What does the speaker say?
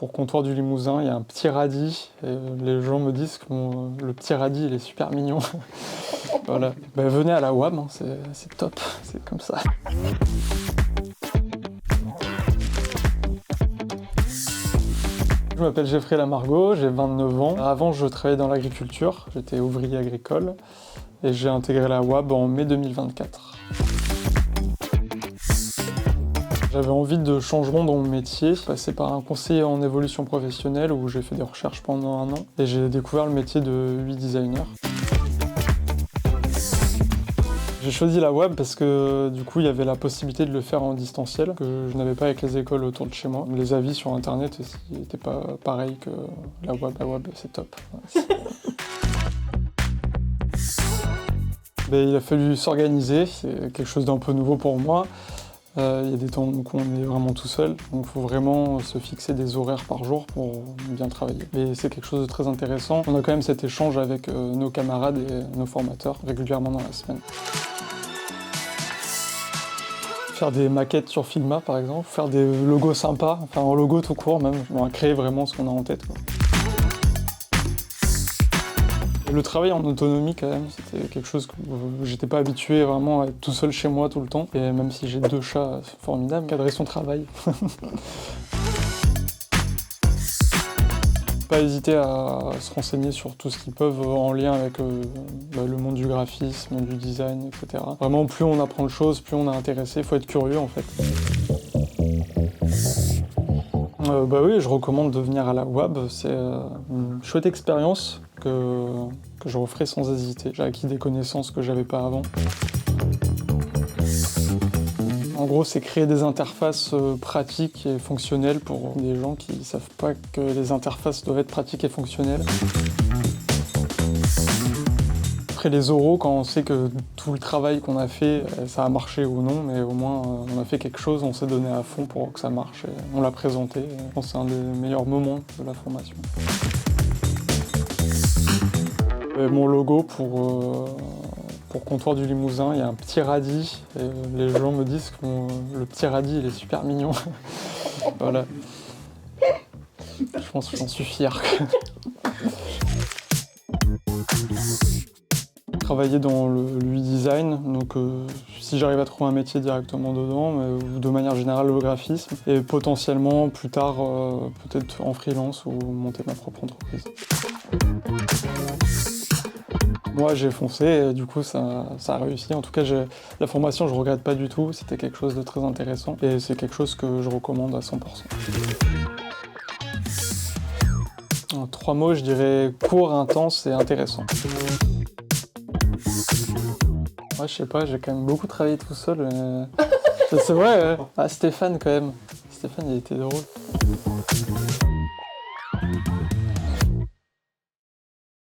Pour Comptoir du Limousin, il y a un petit radis. Et les gens me disent que le petit radis, il est super mignon. Voilà. Bah, venez à la WAB, hein, c'est top, c'est comme ça. Je m'appelle Geoffrey Lamargot, j'ai 29 ans. Avant, je travaillais dans l'agriculture, j'étais ouvrier agricole et j'ai intégré la WAB en mai 2024. J'avais envie de changement dans mon métier, passer par un conseiller en évolution professionnelle où j'ai fait des recherches pendant 1 an et j'ai découvert le métier de UI designer. J'ai choisi la WAB parce que du coup il y avait la possibilité de le faire en distanciel, que je n'avais pas avec les écoles autour de chez moi. Les avis sur internet n'étaient pas pareils que la WAB. La WAB c'est top. Il a fallu s'organiser, c'est quelque chose d'un peu nouveau pour moi. Il y a des temps où on est vraiment tout seul, donc il faut vraiment se fixer des horaires par jour pour bien travailler. Et c'est quelque chose de très intéressant. On a quand même cet échange avec nos camarades et nos formateurs régulièrement dans la semaine. Faire des maquettes sur Figma par exemple, faire des logos sympas, enfin un logo tout court même, créer vraiment ce qu'on a en tête, quoi. Le travail en autonomie quand même, c'était quelque chose que j'étais pas habitué vraiment à être tout seul chez moi tout le temps. Et même si j'ai 2 chats, c'est formidable, cadrer son travail. Pas hésiter à se renseigner sur tout ce qu'ils peuvent en lien avec le monde du graphisme, du design, etc. Vraiment, plus on apprend de choses, plus on est intéressé, il faut être curieux en fait. Oui, je recommande de venir à la WAB, c'est une chouette expérience que je referai sans hésiter. J'ai acquis des connaissances que j'avais pas avant. En gros, c'est créer des interfaces pratiques et fonctionnelles pour des gens qui ne savent pas que les interfaces doivent être pratiques et fonctionnelles. Après les oraux, quand on sait que tout le travail qu'on a fait, ça a marché ou non, mais au moins on a fait quelque chose, on s'est donné à fond pour que ça marche, et on l'a présenté. Je pense que c'est un des meilleurs moments de la formation. Mon logo pour Comptoir du Limousin, il y a un petit radis, et les gens me disent que le petit radis, il est super mignon. Voilà. Je pense que j'en suis fier. Travailler dans l'UI design, donc si j'arrive à trouver un métier directement dedans, ou de manière générale le graphisme, et potentiellement plus tard peut-être en freelance ou monter ma propre entreprise. Moi j'ai foncé et du coup ça a réussi. En tout cas la formation je regrette pas du tout, c'était quelque chose de très intéressant et c'est quelque chose que je recommande à 100%. En 3 mots je dirais court, intense et intéressant. Ouais, je sais pas, j'ai quand même beaucoup travaillé tout seul. C'est vrai, ah, Stéphane quand même. Stéphane il était drôle.